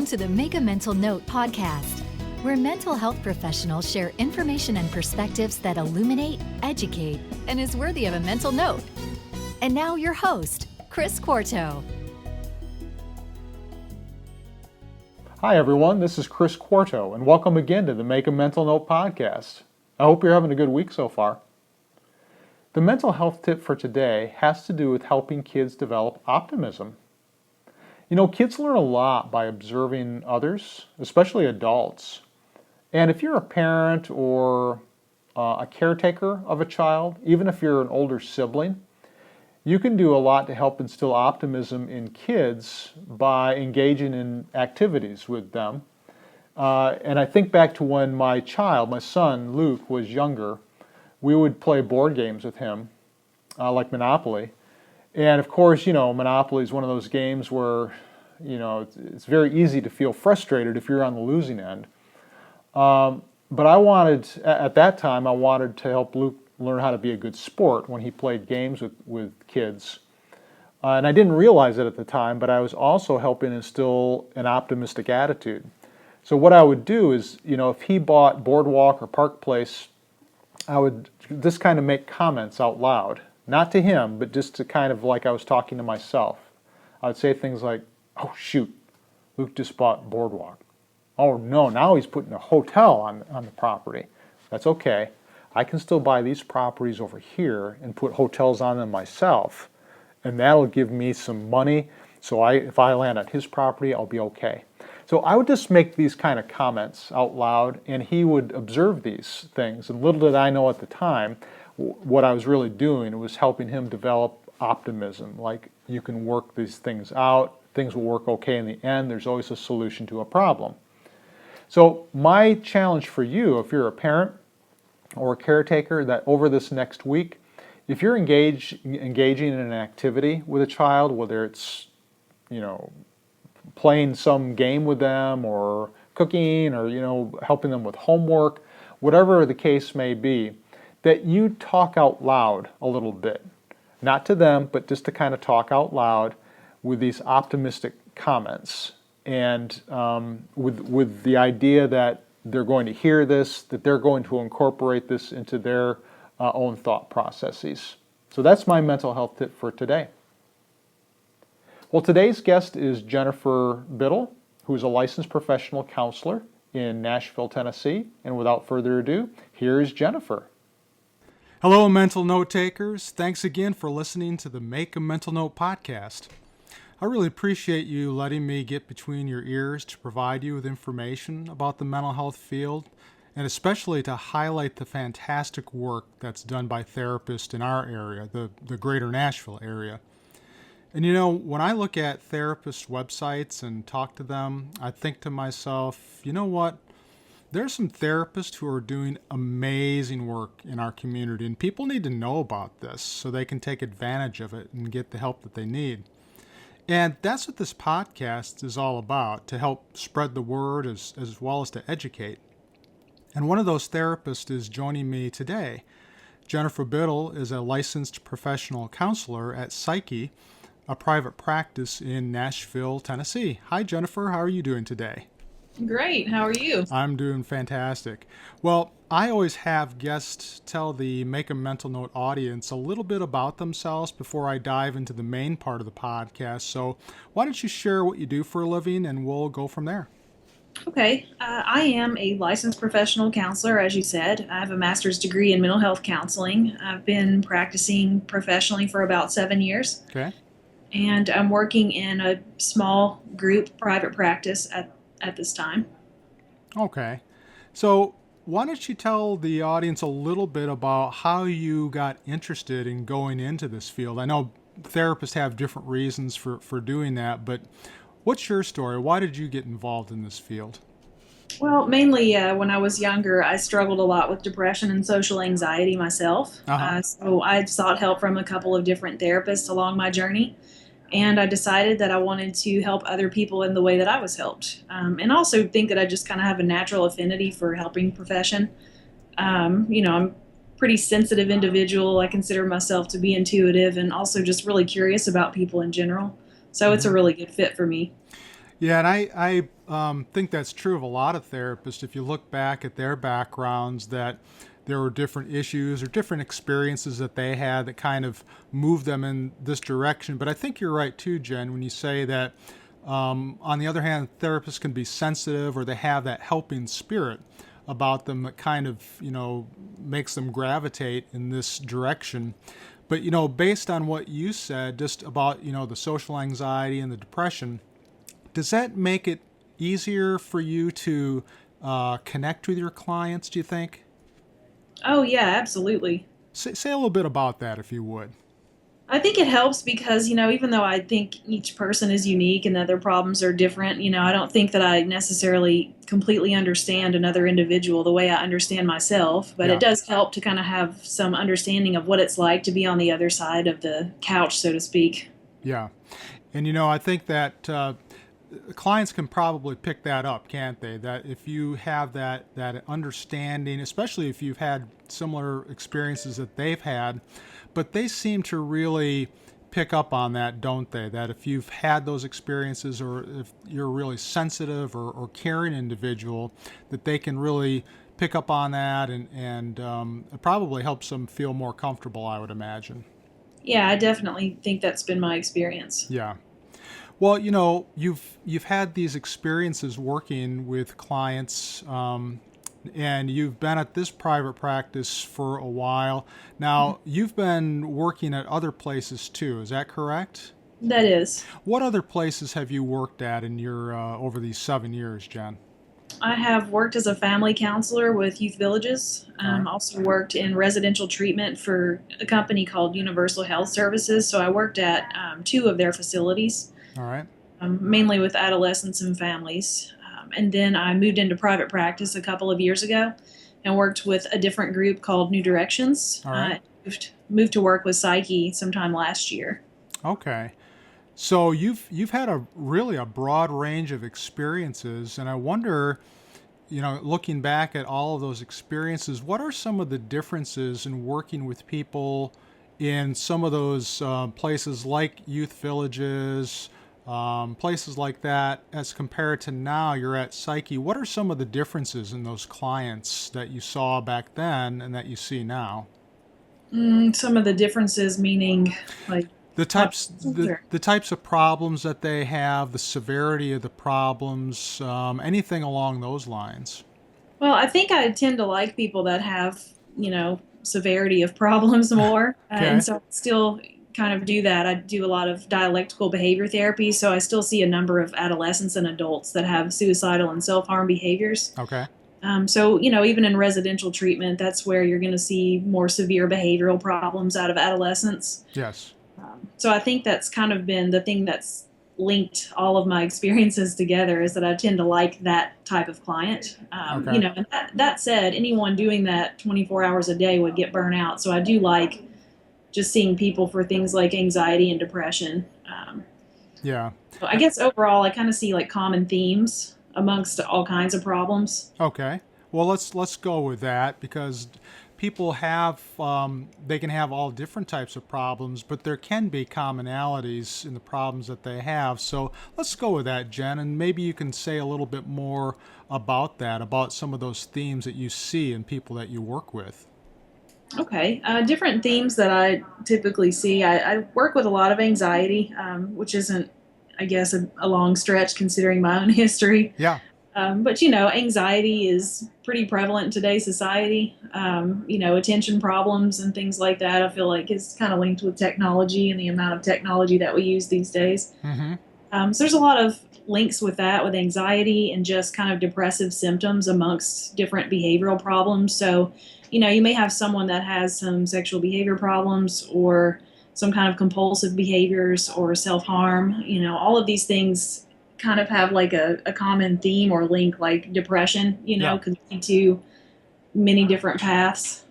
Welcome to the Make a Mental Note podcast, where mental health professionals share information and perspectives that illuminate, educate, and is worthy of a mental note. And now your host, Chris Quarto. Hi everyone, this is Chris Quarto, and welcome again to the Make a Mental Note podcast. I hope you're having a good week so far. The mental health tip for today has to do with helping kids develop optimism. You know, kids learn a lot by observing others, especially adults. And if you're a parent or a caretaker of a child, even if you're an older sibling, you can do a lot to help instill optimism in kids by engaging in activities with them. And I think back to when my son, Luke, was younger. We would play board games with him, like Monopoly. And of course, you know, Monopoly is one of those games where, you know, it's very easy to feel frustrated if you're on the losing end. But at that time, I wanted to help Luke learn how to be a good sport when he played games with kids. And I didn't realize it at the time, but I was also helping instill an optimistic attitude. So what I would do is, you know, if he bought Boardwalk or Park Place, I would just kind of make comments out loud. Not to him, but just to kind of like I was talking to myself. I would say things like, "Oh shoot, Luke just bought Boardwalk. Oh no, now he's putting a hotel on the property. That's okay. I can still buy these properties over here and put hotels on them myself, and that'll give me some money, so if I land on his property, I'll be okay." So I would just make these kind of comments out loud, and he would observe these things. And little did I know at the time, what I was really doing was helping him develop optimism. Like, you can work these things out, things will work okay in the end, there's always a solution to a problem. So my challenge for you, if you're a parent or a caretaker, that over this next week, if you're engaging in an activity with a child, whether it's, you know, playing some game with them or cooking or, you know, helping them with homework, whatever the case may be, that you talk out loud a little bit. Not to them, but just to kind of talk out loud with these optimistic comments. And with the idea that they're going to hear this, that they're going to incorporate this into their own thought processes. So that's my mental health tip for today. Well, today's guest is Jennifer Biddle, who is a licensed professional counselor in Nashville, Tennessee. And without further ado, here is Jennifer. Hello, mental note takers. Thanks again for listening to the Make a Mental Note podcast. I really appreciate you letting me get between your ears to provide you with information about the mental health field, and especially to highlight the fantastic work that's done by therapists in our area, the greater Nashville area. And you know, when I look at therapist websites and talk to them, I think to myself, you know what? There's some therapists who are doing amazing work in our community, and people need to know about this so they can take advantage of it and get the help that they need. And that's what this podcast is all about, to help spread the word as well as to educate. And one of those therapists is joining me today. Jennifer Biddle is a licensed professional counselor at Psyche, a private practice in Nashville, Tennessee. Hi, Jennifer. How are you doing today? Great. How are you? I'm doing fantastic. Well, I always have guests tell the Make a Mental Note audience a little bit about themselves before I dive into the main part of the podcast. So why don't you share what you do for a living, and we'll go from there. Okay. I am a licensed professional counselor, as you said. I have a master's degree in mental health counseling. I've been practicing professionally for about 7 years. Okay. And I'm working in a small group private practice at this time. Okay. So why don't you tell the audience a little bit about how you got interested in going into this field? I know therapists have different reasons for doing that, but what's your story? Why did you get involved in this field? Well, mainly when I was younger, I struggled a lot with depression and social anxiety myself. So I sought help from a couple of different therapists along my journey. And I decided that I wanted to help other people in the way that I was helped. And also think that I just kind of have a natural affinity for helping profession. You know, I'm a pretty sensitive individual. I consider myself to be intuitive and also just really curious about people in general. So it's a really good fit for me. Yeah, and I think that's true of a lot of therapists. If you look back at their backgrounds, that there were different issues or different experiences that they had that kind of moved them in this direction. But I think you're right too, Jen, when you say that on the other hand, therapists can be sensitive or they have that helping spirit about them that kind of, makes them gravitate in this direction. But, based on what you said just about, the social anxiety and the depression, does that make it easier for you to connect with your clients, do you think? Oh, yeah, absolutely. Say a little bit about that, if you would. I think it helps because, even though I think each person is unique and that their problems are different, I don't think that I necessarily completely understand another individual the way I understand myself. But Yeah. It does help to kind of have some understanding of what it's like to be on the other side of the couch, so to speak. Yeah. And, I think that clients can probably pick that up, can't they? That if you have that understanding, especially if you've had similar experiences that they've had, but they seem to really pick up on that, don't they? That if you've had those experiences or if you're a really sensitive or caring individual, that they can really pick up on that and it probably helps them feel more comfortable, I would imagine. Yeah, I definitely think that's been my experience. Yeah. Well, you've had these experiences working with clients, and you've been at this private practice for a while. Now, you've been working at other places too, is that correct? That is. What other places have you worked at in your over these 7 years, Jen? I have worked as a family counselor with youth villages. Right. Also worked in residential treatment for a company called Universal Health Services. So I worked at 2 of their facilities. All right. Mainly with adolescents and families. And then I moved into private practice a couple of years ago and worked with a different group called New Directions. All right. Moved to work with Psyche sometime last year. Okay. So you've had a really broad range of experiences, and I wonder, looking back at all of those experiences, what are some of the differences in working with people in some of those places like youth villages, places like that, as compared to now you're at Psyche? What are some of the differences in those clients that you saw back then and that you see now? Some of the differences meaning like the types of problems that they have, the severity of the problems, anything along those lines. Well, I think I tend to like people that have, severity of problems more. Okay. And so I still kind of do that. I do a lot of dialectical behavior therapy, so I still see a number of adolescents and adults that have suicidal and self-harm behaviors. Okay. So, even in residential treatment, that's where you're going to see more severe behavioral problems out of adolescents. Yes. So I think that's kind of been the thing that's linked all of my experiences together, is that I tend to like that type of client. Okay. And that said, anyone doing that 24 hours a day would get burnt out. So I do like just seeing people for things like anxiety and depression. Yeah. So I guess overall, I kind of see like common themes amongst all kinds of problems. Okay. Well, let's go with that, because people have they can have all different types of problems, but there can be commonalities in the problems that they have. So let's go with that, Jen, and maybe you can say a little bit more about that, about some of those themes that you see in people that you work with. Okay. Different themes that I typically see. I work with a lot of anxiety, which isn't, I guess, a long stretch considering my own history. Yeah. But, anxiety is pretty prevalent in today's society. Attention problems and things like that, I feel like is kind of linked with technology and the amount of technology that we use these days. Mm-hmm. So there's a lot of links with that, with anxiety and just kind of depressive symptoms amongst different behavioral problems. So, you may have someone that has some sexual behavior problems or some kind of compulsive behaviors or self-harm. All of these things kind of have like a common theme or link, like depression, could lead to many different paths.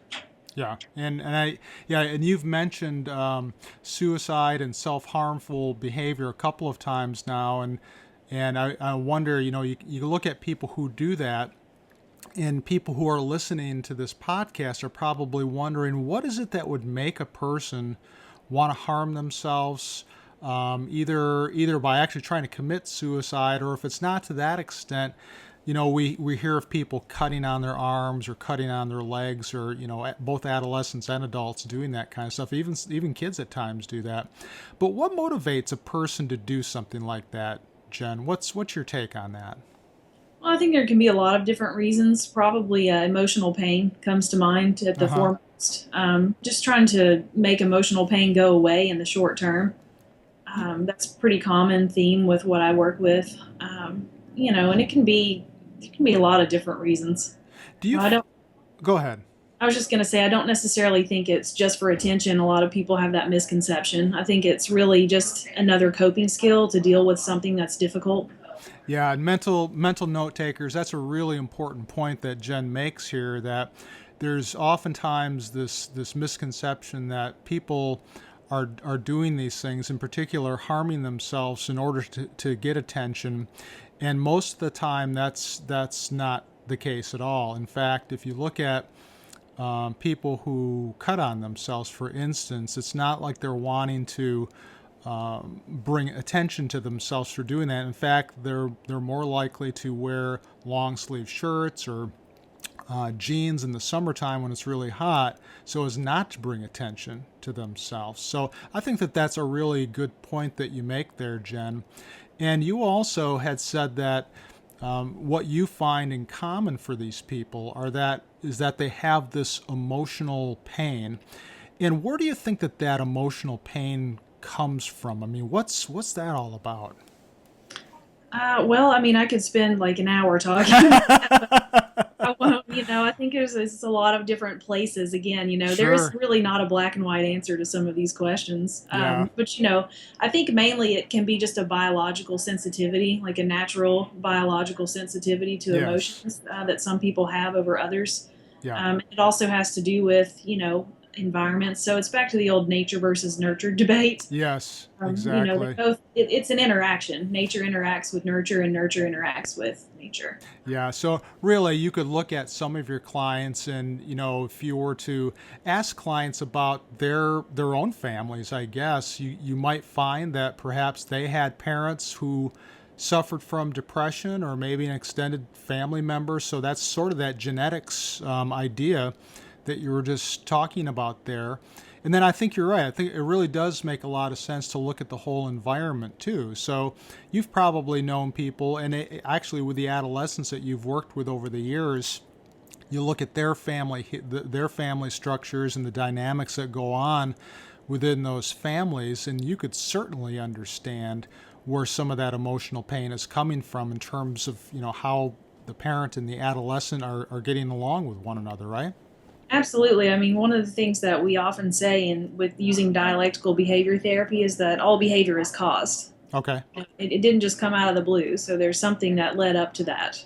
Yeah, and you've mentioned suicide and self-harmful behavior a couple of times now, and I wonder, you look at people who do that, and people who are listening to this podcast are probably wondering, what is it that would make a person want to harm themselves? either by actually trying to commit suicide, or if it's not to that extent, we hear of people cutting on their arms or cutting on their legs, or both adolescents and adults doing that kind of stuff. Even kids at times do that. But what motivates a person to do something like that, Jen? What's your take on that? Well, I think there can be a lot of different reasons. Probably emotional pain comes to mind at the foremost. Just trying to make emotional pain go away in the short term. That's a pretty common theme with what I work with. And it can be a lot of different reasons. Go ahead. I was just going to say, I don't necessarily think it's just for attention. A lot of people have that misconception. I think it's really just another coping skill to deal with something that's difficult. Yeah, mental note takers, that's a really important point that Jen makes here, that there's oftentimes this misconception that people are doing these things, in particular harming themselves in order to get attention. And most of the time that's not the case at all. In fact, if you look at people who cut on themselves, for instance, it's not like they're wanting to bring attention to themselves for doing that. In fact, they're more likely to wear long sleeve shirts or jeans in the summertime when it's really hot, so as not to bring attention to themselves. So I think that's a really good point that you make there, Jen. And you also had said that what you find in common for these people is that they have this emotional pain. And where do you think that emotional pain comes from? I mean, what's that all about? Well, I mean, I could spend like an hour talking about that, but I won't. I think there's a lot of different places. Again, Sure. There's really not a black and white answer to some of these questions. Yeah. But, I think mainly it can be just a biological sensitivity, like a natural biological sensitivity to Yes. emotions that some people have over others. Yeah. It also has to do with, environments. So it's back to the old nature versus nurture debate. Yes, exactly. It's an interaction. Nature interacts with nurture, and nurture interacts with nature. Yeah, so really you could look at some of your clients and, if you were to ask clients about their own families, I guess, you might find that perhaps they had parents who suffered from depression, or maybe an extended family member. So that's sort of that genetics idea that you were just talking about there. And then I think you're right. I think it really does make a lot of sense to look at the whole environment too. So you've probably known people, and actually with the adolescents that you've worked with over the years, you look at their family structures and the dynamics that go on within those families, and you could certainly understand where some of that emotional pain is coming from in terms of, how the parent and the adolescent are getting along with one another, right? Absolutely. I mean, one of the things that we often say with using dialectical behavior therapy is that all behavior is caused. Okay. It didn't just come out of the blue, so there's something that led up to that.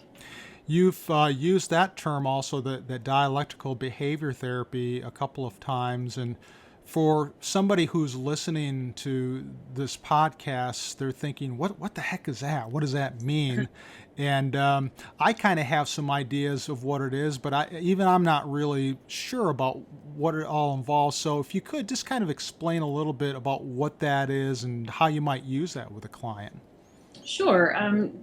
You've used that term also, that dialectical behavior therapy, a couple of times, and for somebody who's listening to this podcast, they're thinking, what the heck is that? What does that mean? And I kind of have some ideas of what it is, but I'm not really sure about what it all involves. So if you could just kind of explain a little bit about what that is and how you might use that with a client. Sure.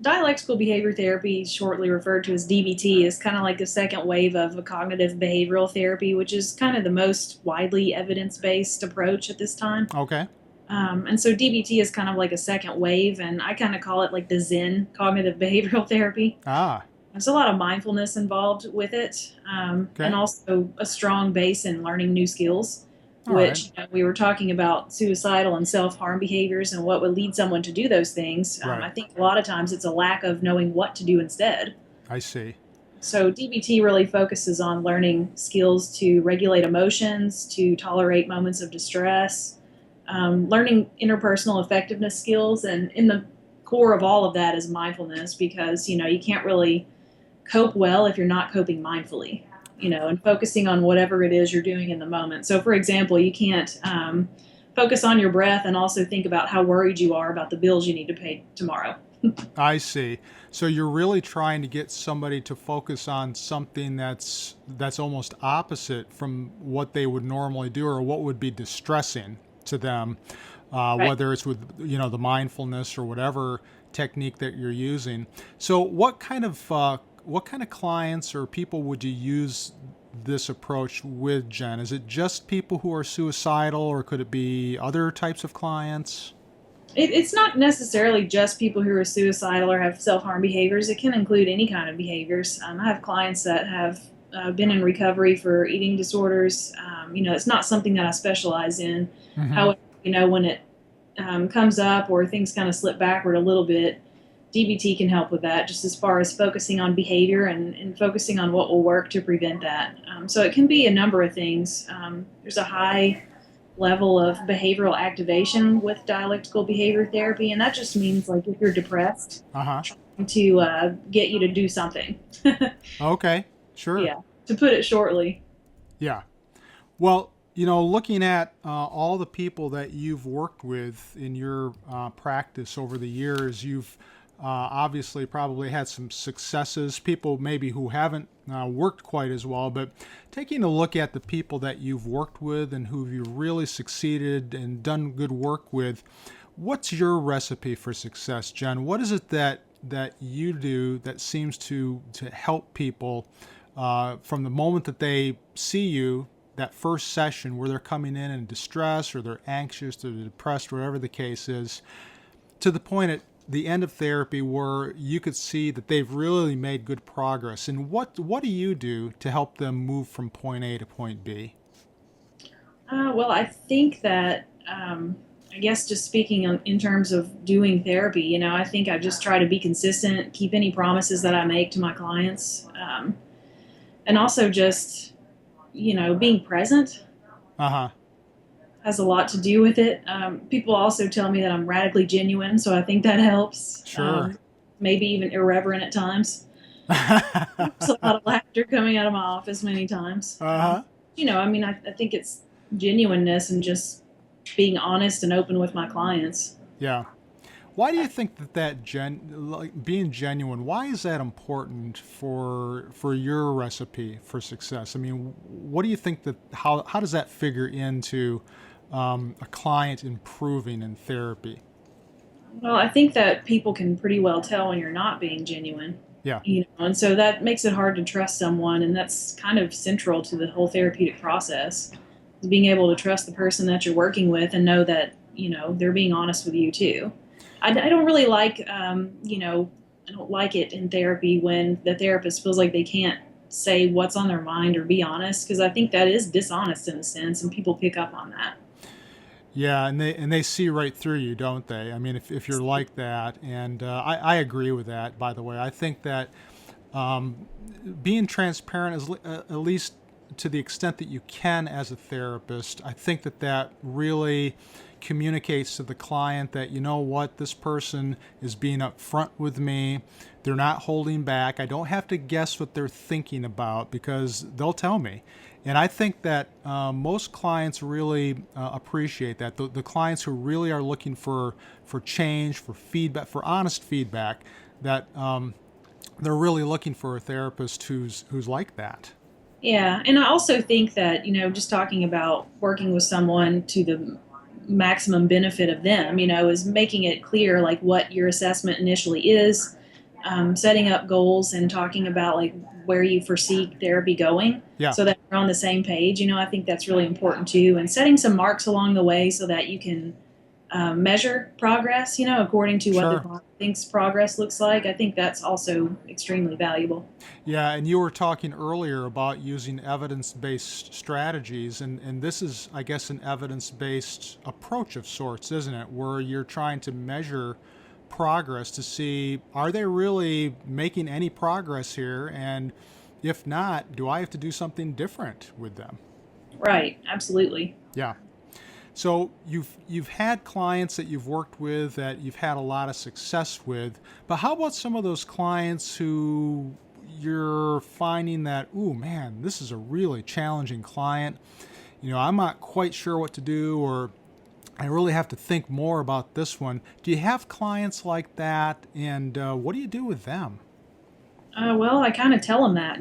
Dialectical behavior therapy, shortly referred to as DBT, is kind of like the second wave of a cognitive behavioral therapy, which is kind of the most widely evidence-based approach at this time. Okay. And so DBT is kind of like a second wave, and I kind of call it like the Zen cognitive behavioral therapy. Ah. There's a lot of mindfulness involved with it, and also a strong base in learning new skills. Which we were talking about suicidal and self-harm behaviors and what would lead someone to do those things. Right. I think a lot of times it's a lack of knowing what to do instead. I see. So DBT really focuses on learning skills to regulate emotions, to tolerate moments of distress, learning interpersonal effectiveness skills. And in the core of all of that is mindfulness, because, you can't really cope well if you're not coping mindfully. And focusing on whatever it is you're doing in the moment. So, for example, you can't focus on your breath and also think about how worried you are about the bills you need to pay tomorrow. I see. So you're really trying to get somebody to focus on something that's almost opposite from what they would normally do, or what would be distressing to them. Right. whether it's with, the mindfulness or whatever technique that you're using. So what kind of clients or people would you use this approach with, Jen? Is it just people who are suicidal, or could it be other types of clients? It's not necessarily just people who are suicidal or have self-harm behaviors. It can include any kind of behaviors. I have clients that have been in recovery for eating disorders. It's not something that I specialize in. Mm-hmm. However, when it comes up or things kind of slip backward a little bit, DBT can help with that, just as far as focusing on behavior and focusing on what will work to prevent that. So it can be a number of things. There's a high level of behavioral activation with dialectical behavior therapy, and that just means like if you're depressed, trying to get you to do something. Okay, sure. Yeah, to put it shortly. Yeah. Well, looking at all the people that you've worked with in your practice over the years, you've obviously probably had some successes, people maybe who haven't worked quite as well, but taking a look at the people that you've worked with and who you really succeeded and done good work with, what's your recipe for success, Jen? What is it that you do that seems to help people from the moment that they see you, that first session where they're coming in distress or they're anxious or they're depressed, whatever the case is, to the point at the end of therapy where you could see that they've really made good progress? And what do you do to help them move from point A to point B? Well, I think that, I guess just speaking in terms of doing therapy, I think I just try to be consistent, keep any promises that I make to my clients, and also just, being present. Has a lot to do with it. People also tell me that I'm radically genuine, so I think that helps. Sure. Maybe even irreverent at times. There's a lot of laughter coming out of my office many times. I think it's genuineness and just being honest and open with my clients. Yeah. Why do you think that being genuine, why is that important for your recipe for success? I mean, what do you think how does that figure into a client improving in therapy? Well, I think that people can pretty well tell when you're not being genuine. Yeah. And so that makes it hard to trust someone, and that's kind of central to the whole therapeutic process, is being able to trust the person that you're working with and know that, they're being honest with you too. I don't really like, I don't like it in therapy when the therapist feels like they can't say what's on their mind or be honest, because I think that is dishonest in a sense, and people pick up on that. Yeah, and they see right through you, don't they? I mean, if you're like that, and I agree with that, by the way. I think that being transparent, is at least to the extent that you can as a therapist, I think that really communicates to the client that, this person is being upfront with me. They're not holding back. I don't have to guess what they're thinking about because they'll tell me. And I think that most clients really appreciate that. The clients who really are looking for change, for feedback, for honest feedback, that they're really looking for a therapist who's like that. Yeah, and I also think that, just talking about working with someone to the maximum benefit of them, is making it clear like what your assessment initially is, setting up goals and talking about like where you foresee therapy going, so that we're on the same page. I think that's really important too, and setting some marks along the way so that you can measure progress, according to what the client thinks progress looks like. I think that's also extremely valuable. Yeah, and you were talking earlier about using evidence-based strategies, and this is, I guess, an evidence-based approach of sorts, isn't it? Where you're trying to measure progress to see, are they really making any progress here? And if not, do I have to do something different with them? Right, absolutely. Yeah. So you've had clients that you've worked with that you've had a lot of success with, but how about some of those clients who you're finding that, ooh, man, this is a really challenging client. I'm not quite sure what to do, or I really have to think more about this one. Do you have clients like that, and what do you do with them? Well, I kind of tell them that,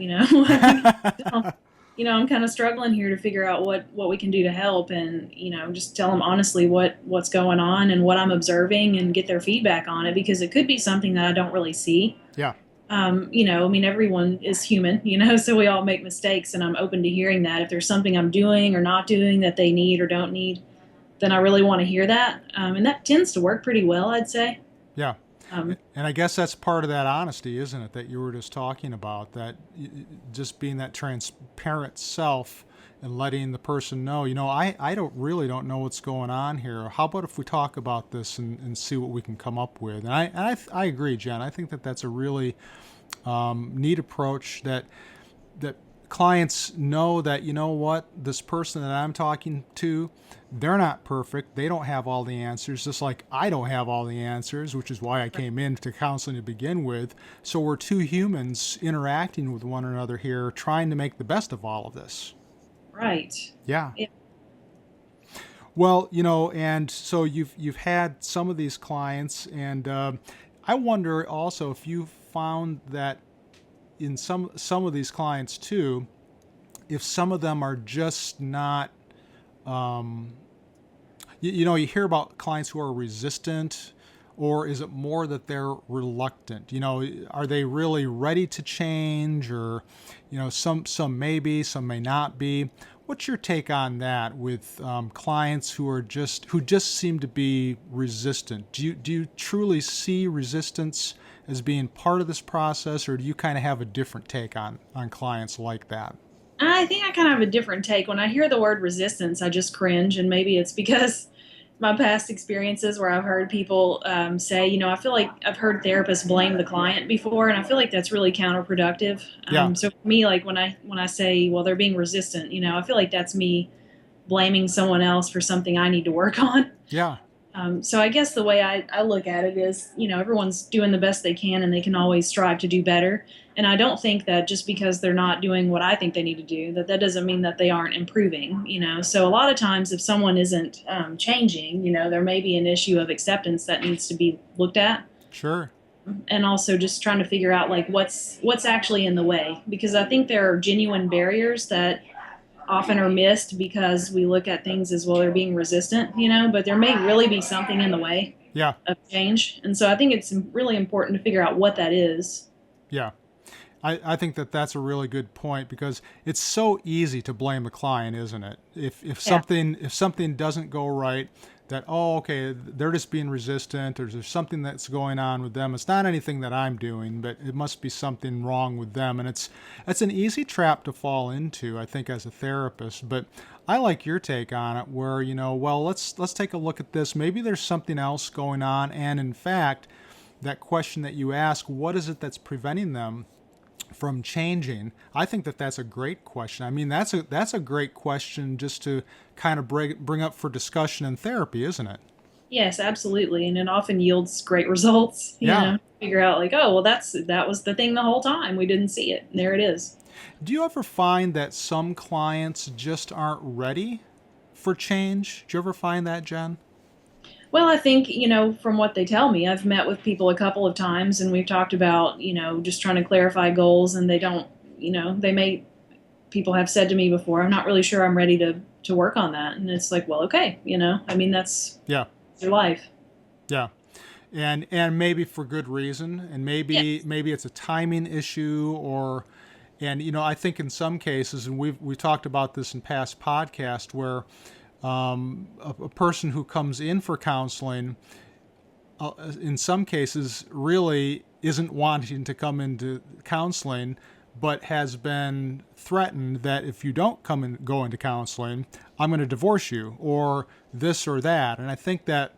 I'm kind of struggling here to figure out what we can do to help, and, just tell them honestly what's going on and what I'm observing and get their feedback on it, because it could be something that I don't really see. Yeah. Everyone is human, so we all make mistakes, and I'm open to hearing that. If there's something I'm doing or not doing that they need or don't need, then I really want to hear that. And that tends to work pretty well, I'd say. Yeah. And I guess that's part of that honesty, isn't it, that you were just talking about, that just being that transparent self and letting the person know, I don't know what's going on here. How about if we talk about this and see what we can come up with? And I agree, Jen. I think that that's a really neat approach, that clients know that, this person that I'm talking to, they're not perfect. They don't have all the answers, just like I don't have all the answers, which is why I came into counseling to begin with. So we're two humans interacting with one another here, trying to make the best of all of this. Right. Yeah. Well, and so you've had some of these clients, and I wonder also if you found that in some of these clients too, if some of them are just not, you hear about clients who are resistant, or is it more that they're reluctant? Are they really ready to change, or, some maybe, some may not be. What's your take on that with clients who just seem to be resistant? Do you truly see resistance as being part of this process, or do you kind of have a different take on clients like that? I think I kind of have a different take. When I hear the word resistance, I just cringe, and maybe it's because my past experiences where I've heard people say, I feel like I've heard therapists blame the client before, and I feel like that's really counterproductive. Yeah. So for me, like when I say, well, they're being resistant, I feel like that's me blaming someone else for something I need to work on. Yeah. So I guess the way I look at it is, everyone's doing the best they can, and they can always strive to do better. And I don't think that just because they're not doing what I think they need to do, that doesn't mean that they aren't improving, So a lot of times if someone isn't changing, there may be an issue of acceptance that needs to be looked at. Sure. And also just trying to figure out like what's actually in the way, because I think there are genuine barriers that often are missed because we look at things as, well, they're being resistant, but there may really be something in the way of change. And so I think it's really important to figure out what that is. Yeah. I think that's a really good point, because it's so easy to blame the client, isn't it? If something doesn't go right, that, okay, they're just being resistant, or there's something that's going on with them. It's not anything that I'm doing, but it must be something wrong with them. And it's an easy trap to fall into, I think, as a therapist. But I like your take on it, where, well, let's take a look at this. Maybe there's something else going on. And in fact, that question that you ask, what is it that's preventing them from changing? I think that's a great question. I mean, that's a great question just to kind of bring up for discussion in therapy, isn't it? Yes, absolutely. And it often yields great results. Yeah. Figure out like, oh, well, that was the thing the whole time. We didn't see it. And there it is. Do you ever find that some clients just aren't ready for change? Do you ever find that, Jen? Well, I think, from what they tell me, I've met with people a couple of times, and we've talked about, just trying to clarify goals, and they don't, people have said to me before, I'm not really sure I'm ready to work on that. And it's like, well, okay, that's your life. Yeah. And maybe for good reason, and maybe it's a timing issue, and I think in some cases, and we've talked about this in past podcasts, where a person who comes in for counseling, in some cases, really isn't wanting to come into counseling, but has been threatened that if you don't go into counseling, I'm going to divorce you, or this or that. And I think that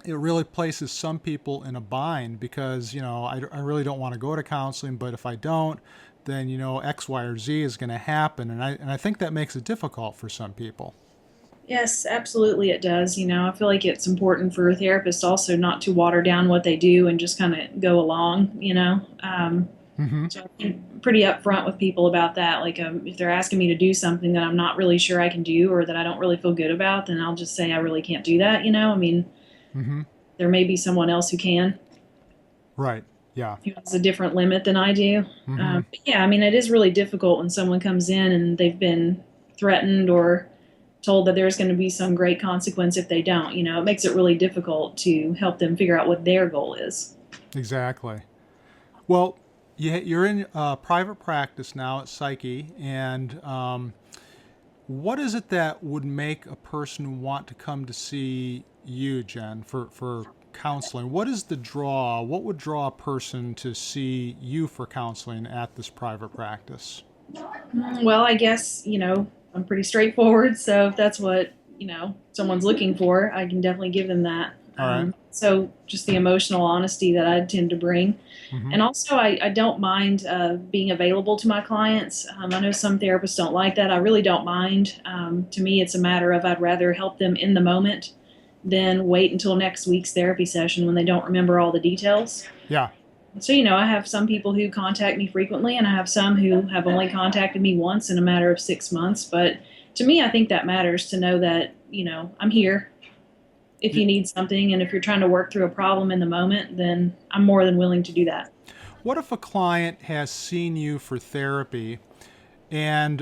it really places some people in a bind, because, I really don't want to go to counseling, but if I don't, then, X, Y, or Z is going to happen. And I think that makes it difficult for some people. Yes, absolutely it does. I feel like it's important for therapists also not to water down what they do and just kind of go along, So I'm pretty upfront with people about that. Like if they're asking me to do something that I'm not really sure I can do, or that I don't really feel good about, then I'll just say I really can't do that, There may be someone else who can. Right. Yeah. who has a different limit than I do. Mm-hmm. But yeah, I mean, it is really difficult when someone comes in and they've been threatened or told that there's going to be some great consequence if they don't. It makes it really difficult to help them figure out what their goal is. Exactly. Well, you're in private practice now at Psyche, and what is it that would make a person want to come to see you, Jen, for counseling? What is the draw? What would draw a person to see you for counseling at this private practice? Well, I guess, I'm pretty straightforward. So if that's what, someone's looking for, I can definitely give them that. All right. So just the emotional honesty that I tend to bring. Mm-hmm. And also, I don't mind being available to my clients. I know some therapists don't like that. I really don't mind. To me, it's a matter of I'd rather help them in the moment than wait until next week's therapy session when they don't remember all the details. Yeah. So, I have some people who contact me frequently, and I have some who have only contacted me once in a matter of 6 months. But to me, I think that matters to know that, I'm here if you need something. And if you're trying to work through a problem in the moment, then I'm more than willing to do that. What if a client has seen you for therapy and,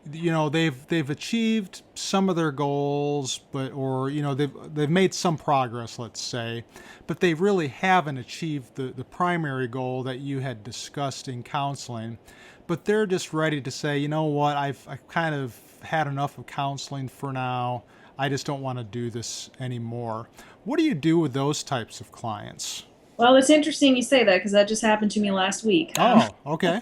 they've achieved some of their goals, or they've made some progress, let's say, but they really haven't achieved the primary goal that you had discussed in counseling, but they're just ready to say, you know what, I've kind of had enough of counseling for now. I just don't want to do this anymore. What do you do with those types of clients? Well, it's interesting you say that because that just happened to me last week. Oh, okay.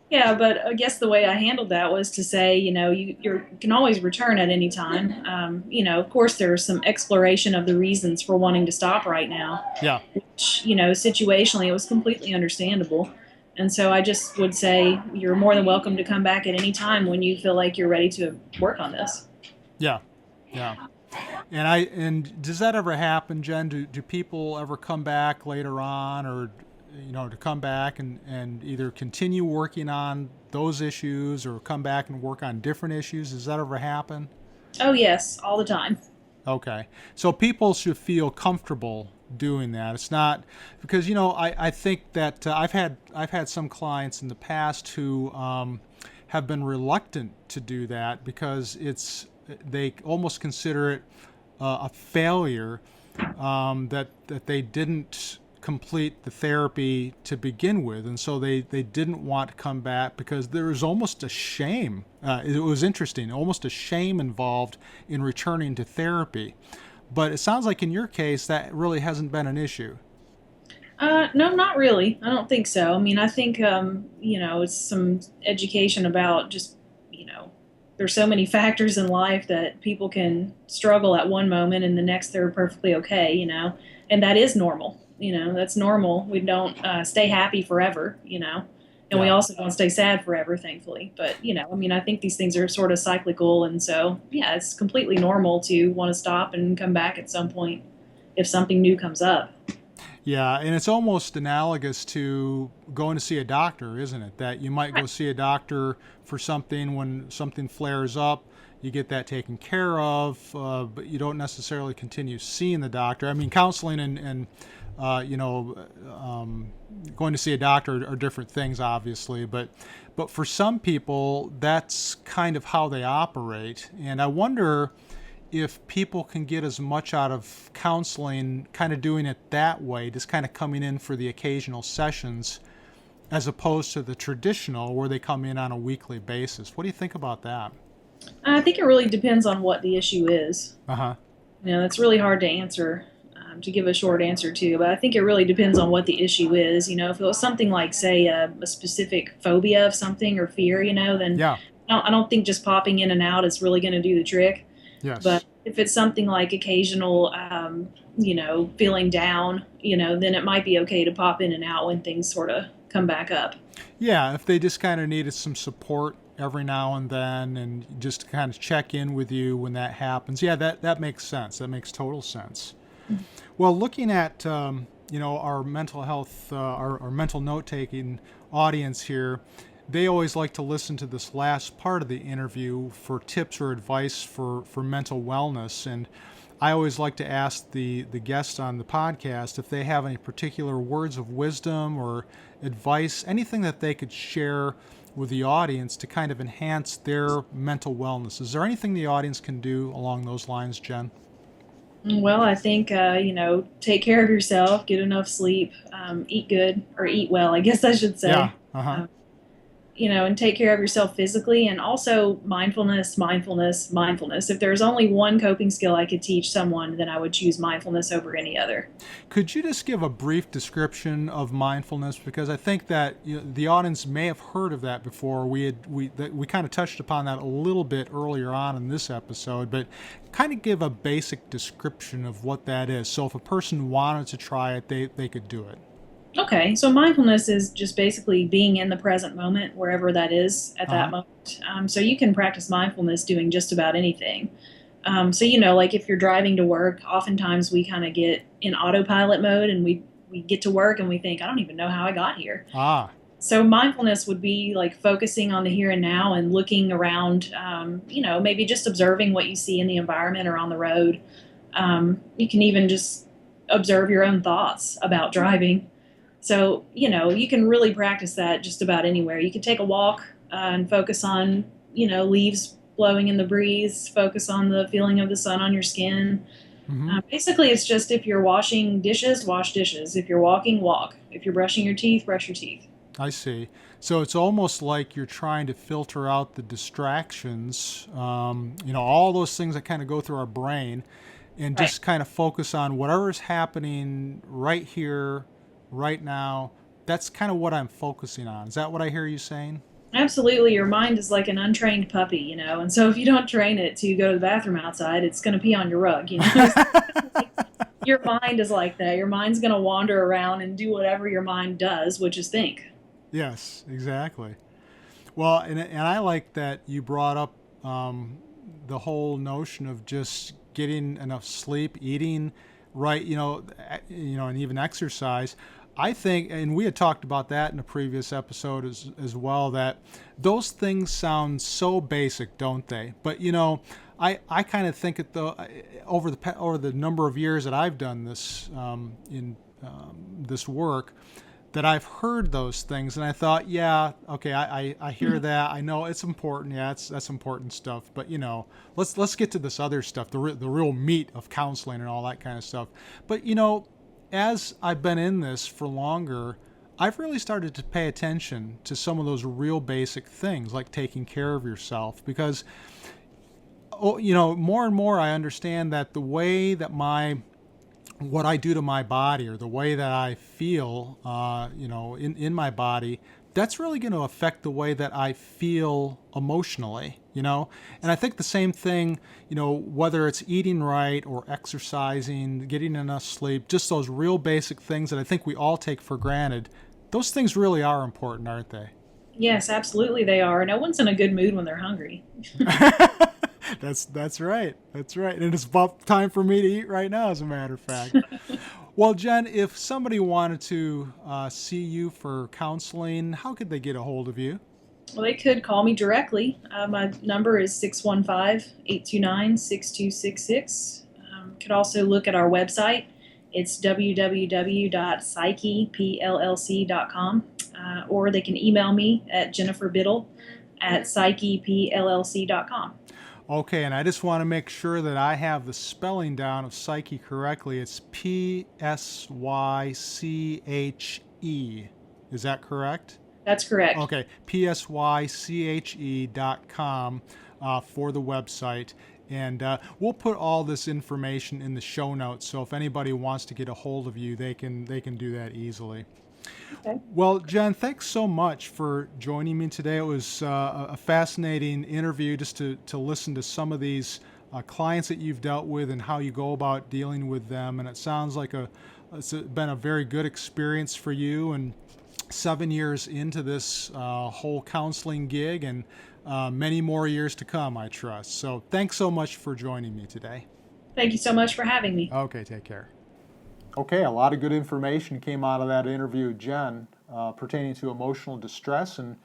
Yeah, but I guess the way I handled that was to say, you can always return at any time. Of course, there's some exploration of the reasons for wanting to stop right now. Yeah. Which, situationally, it was completely understandable. And so I just would say you're more than welcome to come back at any time when you feel like you're ready to work on this. Yeah. Yeah. And does that ever happen, Jen? Do people ever come back later on, or to come back and either continue working on those issues or come back and work on different issues? Does that ever happen? Oh, yes, all the time. Okay. So people should feel comfortable doing that. It's not because, I think that I've had some clients in the past who have been reluctant to do that because they almost consider it a failure that they didn't complete the therapy to begin with, and so they didn't want to come back because there was almost a shame. It was interesting, almost a shame involved in returning to therapy. But it sounds like in your case that really hasn't been an issue. No, not really. I don't think so. I mean, I think it's some education about just there's so many factors in life that people can struggle at one moment and the next they're perfectly okay, and that is normal. That's normal. We don't stay happy forever, and we also don't stay sad forever, thankfully. But, I think these things are sort of cyclical. And so, yeah, it's completely normal to want to stop and come back at some point if something new comes up. Yeah, and it's almost analogous to going to see a doctor, isn't it? That you might go see a doctor for something when something flares up, you get that taken care of, but you don't necessarily continue seeing the doctor. I mean, counseling and going to see a doctor are different things, obviously, but for some people, that's kind of how they operate. And I wonder if people can get as much out of counseling kind of doing it that way, just kind of coming in for the occasional sessions, as opposed to the traditional where they come in on a weekly basis. What do you think about that? I think it really depends on what the issue is. Uh-huh. It's really hard to answer, to give a short answer to, but I think it really depends on what the issue is. If it was something like, say, a specific phobia of something or fear, then Yeah. I don't think just popping in and out is really going to do the trick. Yes. But if it's something like occasional, feeling down, then it might be okay to pop in and out when things sort of come back up. Yeah, if they just kind of needed some support every now and then and just kind of check in with you when that happens. Yeah, that makes sense. That makes total sense. Mm-hmm. Well, looking at, our mental health, our mental note-taking audience here, they always like to listen to this last part of the interview for tips or advice for mental wellness. And I always like to ask the guests on the podcast if they have any particular words of wisdom or advice, anything that they could share with the audience to kind of enhance their mental wellness. Is there anything the audience can do along those lines, Jen? Well, I think, take care of yourself, get enough sleep, eat good, or eat well, I guess I should say. Yeah. Uh-huh. And take care of yourself physically, and also mindfulness, mindfulness, mindfulness. If there's only one coping skill I could teach someone, then I would choose mindfulness over any other. Could you just give a brief description of mindfulness? Because I think that the audience may have heard of that before. We kind of touched upon that a little bit earlier on in this episode, but kind of give a basic description of what that is. So if a person wanted to try it, they could do it. Okay, so mindfulness is just basically being in the present moment, wherever that is at that moment. So you can practice mindfulness doing just about anything. Like if you're driving to work, oftentimes we kind of get in autopilot mode, and we get to work and we think, I don't even know how I got here. So mindfulness would be like focusing on the here and now and looking around, maybe just observing what you see in the environment or on the road. You can even just observe your own thoughts about driving. So, you can really practice that just about anywhere. You can take a walk and focus on, leaves blowing in the breeze, focus on the feeling of the sun on your skin. Mm-hmm. Basically, it's just if you're washing dishes, wash dishes. If you're walking, walk. If you're brushing your teeth, brush your teeth. I see. So it's almost like you're trying to filter out the distractions, all those things that kind of go through our brain, and just kind of focus on whatever's happening right here, right now. That's kind of what I'm focusing on. Is that what I hear you saying? Absolutely. Your mind is like an untrained puppy, and so if you don't train it to go to the bathroom outside, it's going to pee on your rug, Your mind is like that. Your mind's going to wander around and do whatever your mind does, which is think. Yes, exactly. Well, and I like that you brought up the whole notion of just getting enough sleep, eating right, and even exercise. I think, and we had talked about that in a previous episode as well, that those things sound so basic, don't they? But I kind of think over the number of years that I've done this in this work, that I've heard those things, and I thought, yeah, okay, I hear that, I know it's important, yeah, that's important stuff, but let's get to this other stuff, the real meat of counseling and all that kind of stuff. But as I've been in this for longer, I've really started to pay attention to some of those real basic things, like taking care of yourself, because more and more I understand that the way that what I do to my body, or the way that I feel, in my body, that's really going to affect the way that I feel emotionally, And I think the same thing, whether it's eating right or exercising, getting enough sleep, just those real basic things that I think we all take for granted, those things really are important, aren't they? Yes, absolutely they are. No one's in a good mood when they're hungry. That's right. That's right. And it's about time for me to eat right now, as a matter of fact. Well, Jen, if somebody wanted to see you for counseling, how could they get a hold of you? Well, they could call me directly. My number is 615-829-6266. Could also look at our website. It's www.psychepllc.com. Or they can email me at jenniferbiddle@psychepllc.com. Okay, and I just want to make sure that I have the spelling down of psyche correctly. It's P-S-Y-C-H-E. Is that correct? That's correct. Okay, psyche.com for the website. And we'll put all this information in the show notes, so if anybody wants to get a hold of you, they can do that easily. Okay. Well, Jen, thanks so much for joining me today. It was a fascinating interview just to listen to some of these clients that you've dealt with and how you go about dealing with them. And it sounds like it's been a very good experience for you, and 7 years into this whole counseling gig, and many more years to come, I trust. So thanks so much for joining me today. Thank you so much for having me. Okay, take care. Okay, a lot of good information came out of that interview with Jen pertaining to emotional distress and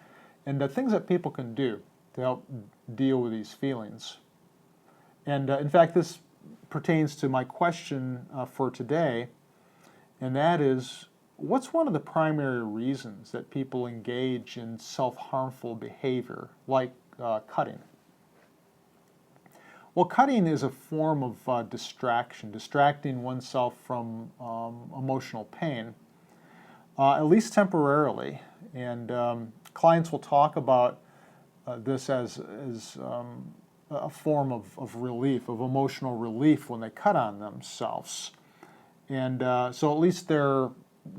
the things that people can do to help deal with these feelings. And in fact, this pertains to my question for today, and that is, what's one of the primary reasons that people engage in self-harmful behavior, like cutting? Well, cutting is a form of distracting oneself from emotional pain, at least temporarily. And clients will talk about this as a form of relief, of emotional relief when they cut on themselves. And so at least they're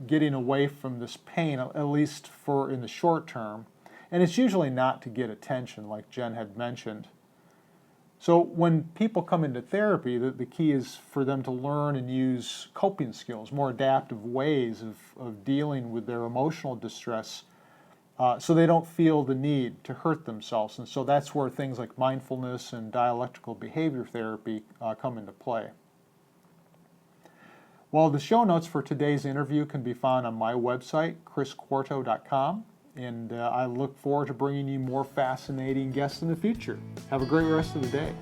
getting away from this pain, at least for in the short term. And it's usually not to get attention, like Jen had mentioned. So when people come into therapy, the key is for them to learn and use coping skills, more adaptive ways of dealing with their emotional distress, so they don't feel the need to hurt themselves. And so that's where things like mindfulness and dialectical behavior therapy come into play. Well, the show notes for today's interview can be found on my website, chrisquarto.com, and I look forward to bringing you more fascinating guests in the future. Have a great rest of the day.